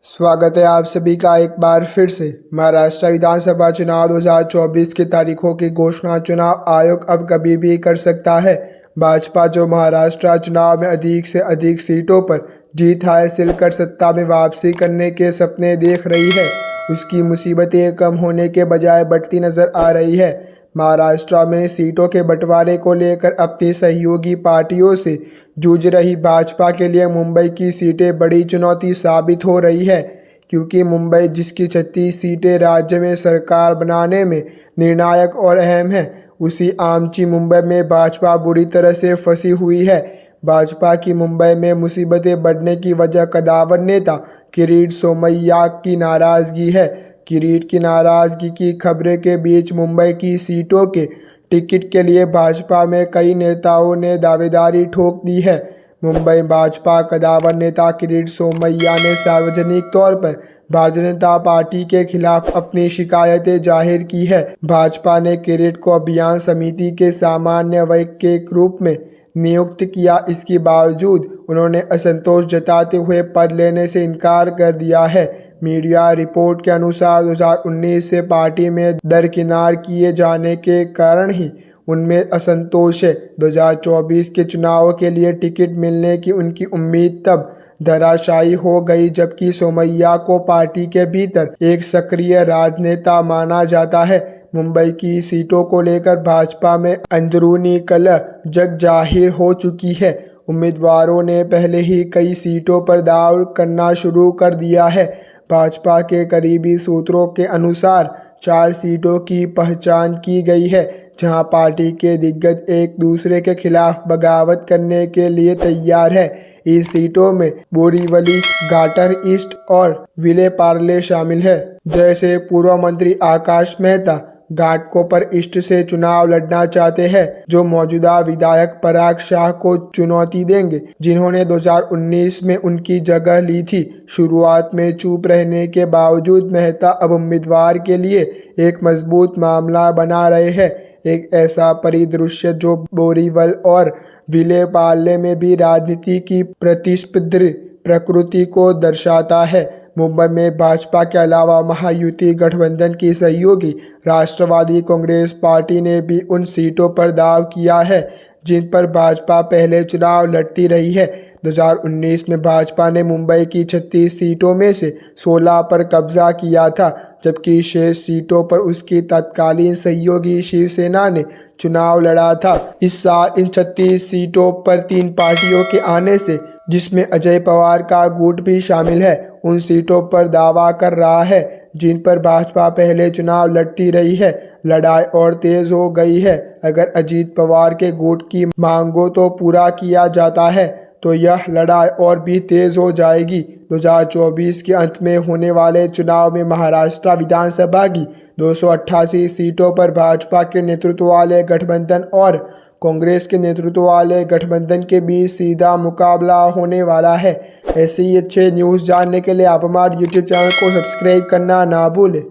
स्वागत है आप सभी का एक बार फिर से। महाराष्ट्र विधानसभा चुनाव 2024 की तारीखों की घोषणा चुनाव आयोग अब कभी भी कर सकता है। भाजपा जो महाराष्ट्र चुनाव में अधिक से अधिक सीटों पर जीत हासिल कर सत्ता में वापसी करने के सपने देख रही है, उसकी मुसीबतें कम होने के बजाय बढ़ती नजर आ रही है। महाराष्ट्र में सीटों के बंटवारे को लेकर अपनी सहयोगी पार्टियों से जूझ रही भाजपा के लिए मुंबई की सीटें बड़ी चुनौती साबित हो रही है, क्योंकि मुंबई जिसकी 36 सीटें राज्य में सरकार बनाने में निर्णायक और अहम है, उसी आमची मुंबई में भाजपा बुरी तरह से फंसी हुई है। भाजपा की मुंबई में मुसीबतें बढ़ने की वजह कद्दावर नेता किरीट सोमैया की नाराजगी है। किरीट की नाराजगी की खबरें के बीच मुंबई की सीटों के टिकट के लिए भाजपा में कई नेताओं ने दावेदारी ठोक दी है। मुंबई भाजपा कद्दावर नेता किरीट सोमैया ने सार्वजनिक तौर पर भारतीय जनता पार्टी के खिलाफ अपनी शिकायतें जाहिर की है। भाजपा ने किरीट को अभियान समिति के सामान्य व्यय के रूप में नियुक्त किया। इसके बावजूद उन्होंने असंतोष जताते हुए पद लेने से इनकार कर दिया है। मीडिया रिपोर्ट के अनुसार 2019 से पार्टी में दरकिनार किए जाने के कारण ही उनमें असंतोष है। 2024 के चुनाव के लिए टिकट मिलने की उनकी उम्मीद तब धराशायी हो गई जबकि सोमैया को पार्टी के भीतर एक सक्रिय राजनेता माना जाता है। मुंबई की सीटों को लेकर भाजपा में अंदरूनी कलह जग जाहिर हो चुकी है। उम्मीदवारों ने पहले ही कई सीटों पर दाव करना शुरू कर दिया है। भाजपा के करीबी सूत्रों के अनुसार 4 सीटों की पहचान की गई है, जहां पार्टी के दिग्गज एक दूसरे के खिलाफ बगावत करने के लिए तैयार है। इन सीटों में बोरीवली, घाटर ईस्ट और विले पार्ले शामिल है। जैसे पूर्व मंत्री आकाश मेहता घाटकोपर ईस्ट से चुनाव लड़ना चाहते हैं, जो मौजूदा विधायक पराग शाह को चुनौती देंगे, जिन्होंने 2019 में उनकी जगह ली थी। शुरुआत में चुप रहने के बावजूद मेहता अब उम्मीदवार के लिए एक मजबूत मामला बना रहे हैं। एक ऐसा परिदृश्य जो बोरीवल और विले पार्ले में भी राजनीति की प्रतिस्पर्धी प्रकृति को दर्शाता है। मुंबई में भाजपा के अलावा महायुति गठबंधन की सहयोगी राष्ट्रवादी कांग्रेस पार्टी ने भी उन सीटों पर दाव किया है जिन पर भाजपा पहले चुनाव लड़ती रही है। 2019 में भाजपा ने मुंबई की 36 सीटों में से 16 पर कब्जा किया था, जबकि शेष सीटों पर उसकी तत्कालीन सहयोगी शिवसेना ने चुनाव लड़ा था। इस साल इन 36 सीटों पर 3 पार्टियों के आने से, जिसमें अजय पवार का गुट भी शामिल है, उन सीटों पर दावा कर रहा है जिन पर भाजपा पहले चुनाव लड़ती रही है। लड़ाई और तेज हो गई है। अगर अजीत पवार के गुट की मांगों को पूरा किया जाता है तो यह लड़ाई और भी तेज हो जाएगी। 2024 के अंत में होने वाले चुनाव में महाराष्ट्र विधानसभा की 288 सीटों पर भाजपा के नेतृत्व वाले गठबंधन और कांग्रेस के नेतृत्व वाले गठबंधन के बीच सीधा मुकाबला होने वाला है। ऐसे ही अच्छे न्यूज़ जानने के लिए आप हमारे YouTube चैनल को सब्सक्राइब करना ना भूलें।